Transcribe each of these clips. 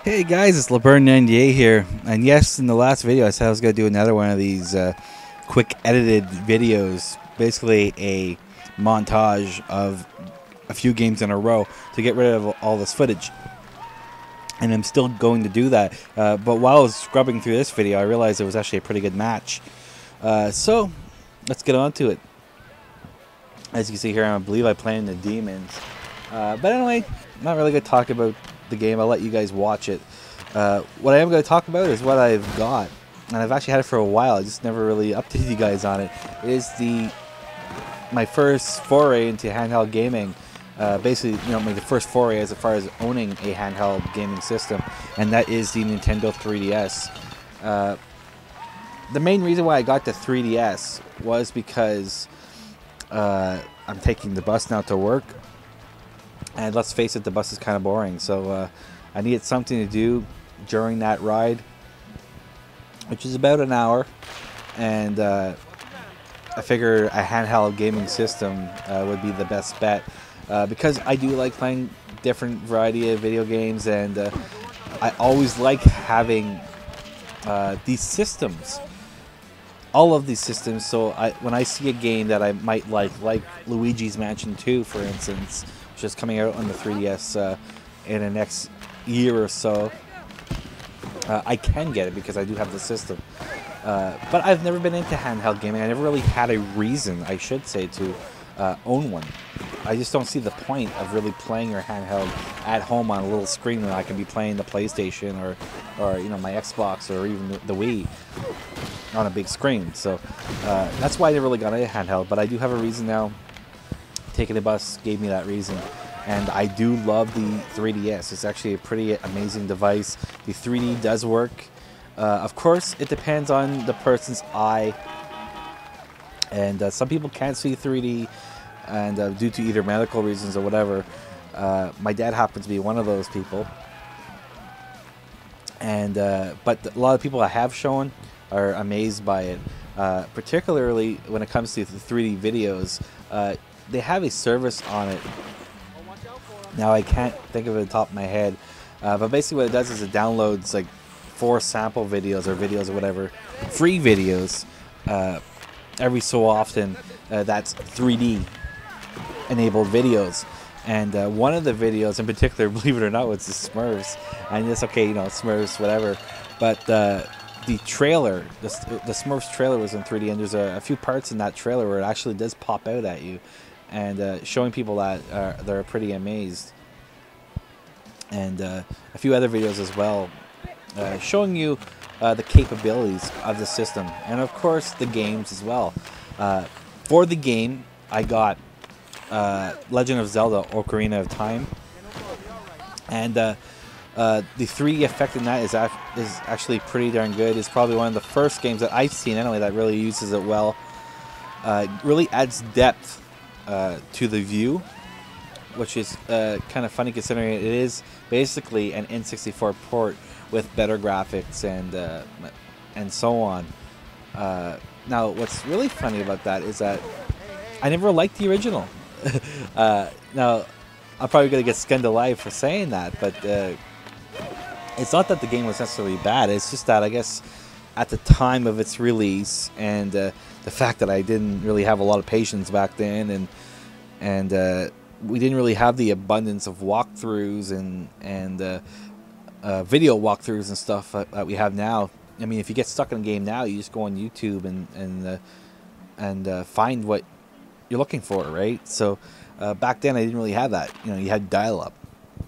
Hey guys, it's Zelda and DS here, and yes, in the last video I said I was going to do another one of these quick edited videos, basically a montage of a few games in a row to get rid of all this footage. And I'm still going to do that, but while I was scrubbing through this video I realized it was actually a pretty good match. So, let's get on to it. As you can see here, I believe I played the Demons. But anyway, I'm not really going to talk about the game. I'll let you guys watch it. What I am going to talk about is what I've got, and I've actually had it for a while. I just never really updated you guys on it. It is my first foray into handheld gaming. Basically, my first foray as far as owning a handheld gaming system, and that is the Nintendo 3DS. The main reason why I got the 3DS was because I'm taking the bus now to work. And let's face it, the bus is kind of boring. So I needed something to do during that ride, which is about an hour. And I figure a handheld gaming system would be the best bet. Because I do like playing different variety of video games. And I always like having these systems. All of these systems. So when I see a game that I might like Luigi's Mansion 2, for instance, which is coming out on the 3DS in the next year or so, I can get it because I do have the system. But I've never been into handheld gaming. I never really had a reason, I should say, to own one. I just don't see the point of really playing your handheld at home on a little screen when I can be playing the PlayStation or my Xbox or even the Wii on a big screen. So that's why I never really got into handheld. But I do have a reason now. Taking the bus gave me that reason, and I do love the 3DS. It's actually a pretty amazing device. The 3D does work. Of course, it depends on the person's eye, and some people can't see 3D, and due to either medical reasons or whatever. My dad happens to be one of those people, and but a lot of people I have shown are amazed by it, particularly when it comes to the 3D videos. They have a service on it. Now I can't think of it at the top of my head, but basically what it does is it downloads like 4 sample videos or videos or whatever, free videos, every so often. That's 3D enabled videos, and one of the videos in particular, believe it or not, was the Smurfs. And it's okay, Smurfs, whatever, but the trailer, the Smurfs trailer was in 3D, and there's a few parts in that trailer where it actually does pop out at you, and showing people that they're pretty amazed. And a few other videos as well, showing you the capabilities of the system, and of course the games as well. For the game, I got Legend of Zelda: Ocarina of Time, and the 3D effect in that is actually pretty darn good. It's probably one of the first games that I've seen anyway that really uses it well. It really adds depth to the view, which is kind of funny considering it is basically an N64 port with better graphics and so on. Now, what's really funny about that is that I never liked the original. Now, I'm probably going to get skinned alive for saying that, but it's not that the game was necessarily bad. It's just that I guess at the time of its release, and the fact that I didn't really have a lot of patience back then, and we didn't really have the abundance of walkthroughs and video walkthroughs and stuff that we have now. I mean, if you get stuck in a game now, you just go on YouTube and find what you're looking for, right? So back then I didn't really have that. You had dial-up.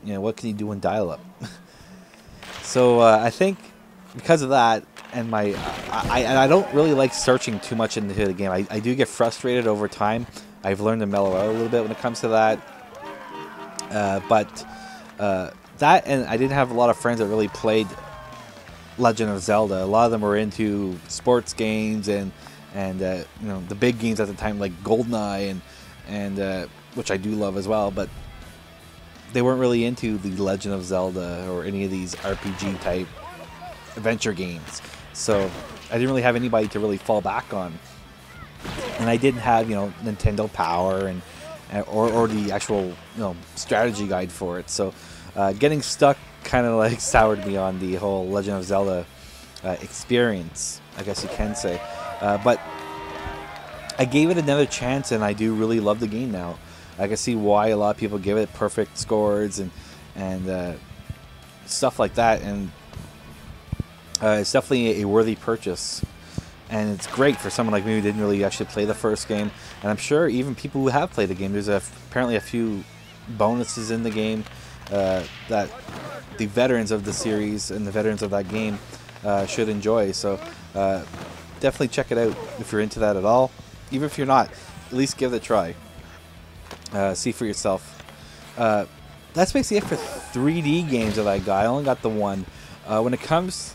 What can you do in dial-up? So I think because of that, and I don't really like searching too much into the game. I do get frustrated over time. I've learned to mellow out a little bit when it comes to that. But that, and I didn't have a lot of friends that really played Legend of Zelda. A lot of them were into sports games and the big games at the time, like GoldenEye and which I do love as well. But they weren't really into the Legend of Zelda or any of these RPG type adventure games. So I didn't really have anybody to really fall back on, and I didn't have Nintendo Power or the actual strategy guide for it. So getting stuck kind of like soured me on the whole Legend of Zelda experience, I guess you can say. But I gave it another chance, and I do really love the game now. I can see why a lot of people give it perfect scores and stuff like that, and it's definitely a worthy purchase. And it's great for someone like me who didn't really actually play the first game. And I'm sure even people who have played the game, there's apparently a few bonuses in the game that the veterans of the series and the veterans of that game should enjoy. So definitely check it out if you're into that at all. Even if you're not, at least give it a try. See for yourself. That's basically it for 3D games that I got. I only got the one. When it comes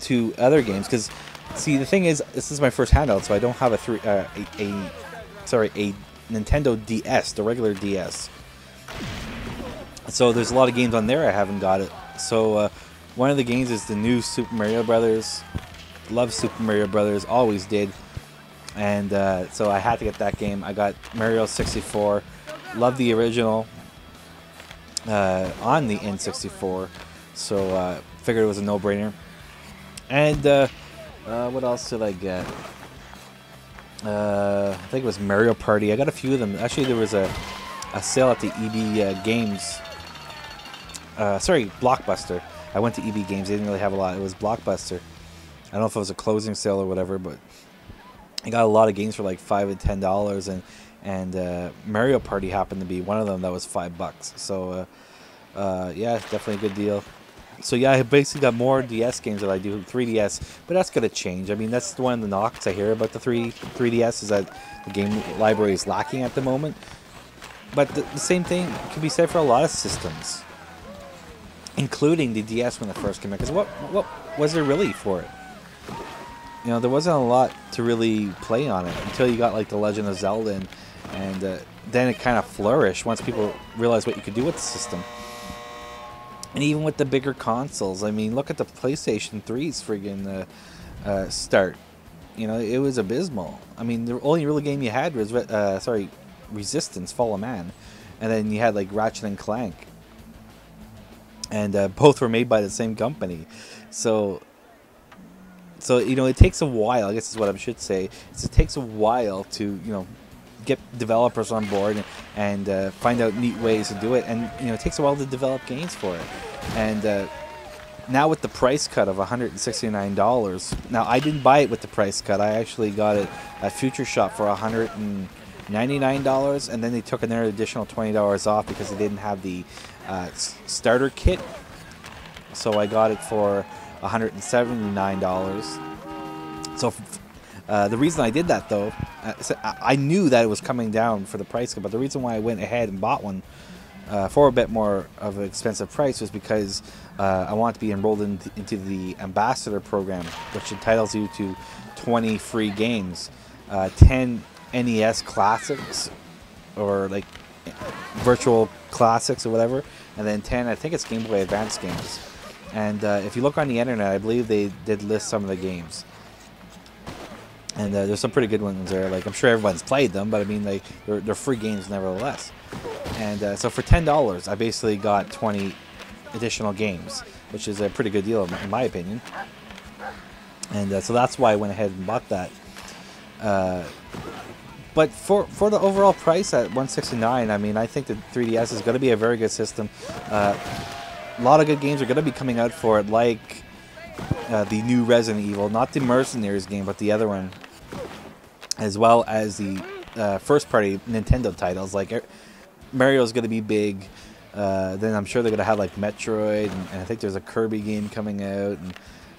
to other games, because see, the thing is, this is my first handheld, so I don't have a Nintendo DS, the regular DS. So there's a lot of games on there I haven't got it. So one of the games is the new Super Mario Brothers. Love Super Mario Brothers, always did. And so I had to get that game. I got Mario 64. Love the original on the N64. So figured it was a no-brainer. And what else did I get? I think it was Mario Party. I got a few of them. Actually, there was a sale at the EB Games. Sorry, Blockbuster. I went to EB Games. They didn't really have a lot. It was Blockbuster. I don't know if it was a closing sale or whatever, but I got a lot of games for like $5 and $10, and Mario Party happened to be one of them that was $5. So yeah, definitely a good deal. So yeah, I basically got more DS games than I do 3DS, but that's gonna change. I mean, that's one of the knocks I hear about the 3DS is that the game library is lacking at the moment. But the same thing can be said for a lot of systems, including the DS when it first came out. Because what was there really for it? You know, there wasn't a lot to really play on it until you got like the Legend of Zelda, and then it kind of flourished once people realized what you could do with the system. And even with the bigger consoles, I mean, look at the PlayStation 3's friggin' start. You know, it was abysmal. I mean, the only real game you had was, Resistance, Fall of Man. And then you had, like, Ratchet and Clank. And both were made by the same company. So, you know, it takes a while, I guess is what I should say. It takes a while to, you know, get developers on board and find out neat ways to do it, and you know, it takes a while to develop games for it. And now with the price cut of $169, now I didn't buy it with the price cut. I actually got it at Future Shop for $199, and then they took another additional $20 off because they didn't have the starter kit. So I got it for $179. So the reason I did that, though, I knew that it was coming down for the price, but the reason why I went ahead and bought one for a bit more of an expensive price was because I want to be enrolled into the Ambassador program, which entitles you to 20 free games, 10 NES classics, or like virtual classics or whatever, and then 10, I think it's Game Boy Advance games. And if you look on the internet, I believe they did list some of the games. And there's some pretty good ones there. Like, I'm sure everyone's played them, but I mean, like, they're free games nevertheless. And so for $10, I basically got 20 additional games, which is a pretty good deal in my opinion. And so that's why I went ahead and bought that. But for the overall price at $169, I mean, I think the 3DS is going to be a very good system. A lot of good games are going to be coming out for it, like the new Resident Evil, not the Mercenaries game, but the other one, as well as the first-party Nintendo titles. Like Mario's going to be big. Then I'm sure they're going to have like Metroid, and I think there's a Kirby game coming out,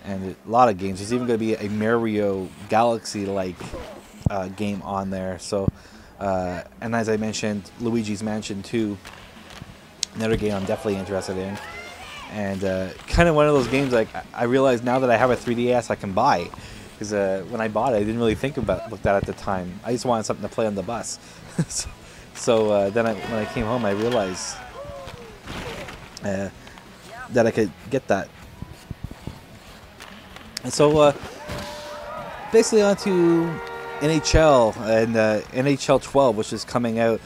and a lot of games. There's even going to be a Mario Galaxy-like game on there. So, and as I mentioned, Luigi's Mansion 2, another game I'm definitely interested in. And kind of one of those games, like, I realize now that I have a 3DS I can buy. Because when I bought it, I didn't really think about that at the time. I just wanted something to play on the bus. So then when I came home, I realized that I could get that. And so basically on to NHL and NHL 12, which is coming out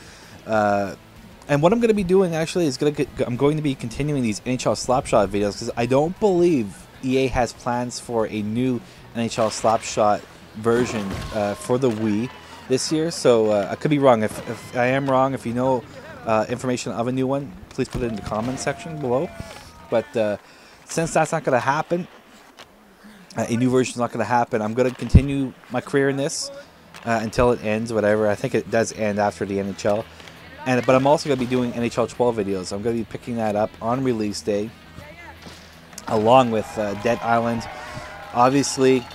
And what I'm going to be doing actually is I'm going to be continuing these NHL Slapshot videos because I don't believe EA has plans for a new NHL Slapshot version for the Wii this year. So I could be wrong. If I am wrong, if you know information of a new one, please put it in the comment section below. But since that's not going to happen, a new version is not going to happen, I'm going to continue my career in this until it ends, whatever. I think it does end after the NHL. But I'm also going to be doing NHL 12 videos. I'm going to be picking that up on release day, along with Dead Island. Obviously,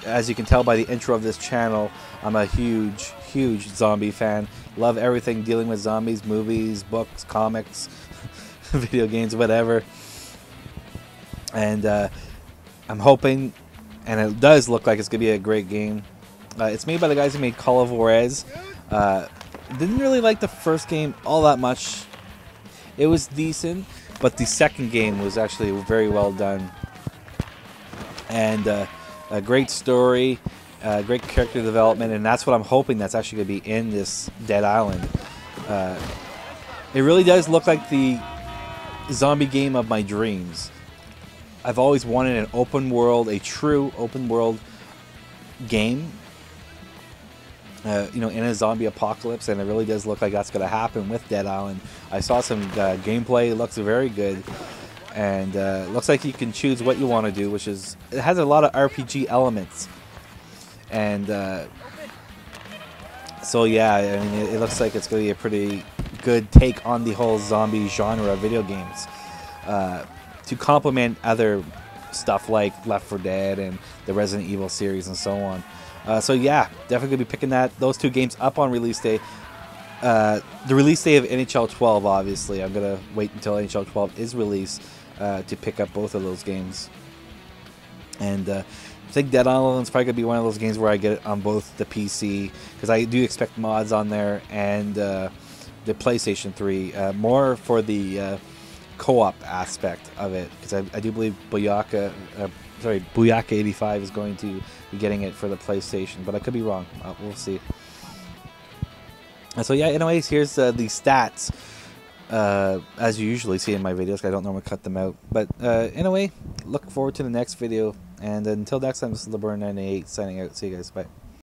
as you can tell by the intro of this channel, I'm a huge, huge zombie fan. Love everything dealing with zombies, movies, books, comics, video games, whatever. And I'm hoping, and it does look like it's going to be a great game. It's made by the guys who made Call of Juarez. Didn't really like the first game all that much. It was decent, but the second game was actually very well done. And a great story, great character development, and that's what I'm hoping that's actually going to be in this Dead Island. It really does look like the zombie game of my dreams. I've always wanted an open world, a true open world game. You know, in a zombie apocalypse, and it really does look like that's going to happen with Dead Island. I saw some gameplay. It looks very good, and looks like you can choose what you want to do, which is, it has a lot of RPG elements. And so yeah, I mean, it looks like it's going to be a pretty good take on the whole zombie genre of video games, to complement other stuff like Left 4 Dead and the Resident Evil series and so on. So yeah, definitely gonna be picking those two games up on release day. The release day of NHL 12, obviously. I'm gonna wait until NHL 12 is released to pick up both of those games. And I think Dead Island is probably gonna be one of those games where I get it on both the PC, because I do expect mods on there, and the PlayStation 3, more for the co-op aspect of it, because I do believe Booyaka 85 is going to be getting it for the PlayStation, but I could be wrong. We'll see. And so yeah, anyways, here's the stats, as you usually see in my videos. I don't normally cut them out, but anyway, look forward to the next video, and until next time, this is LeBron98 signing out. See you guys, bye.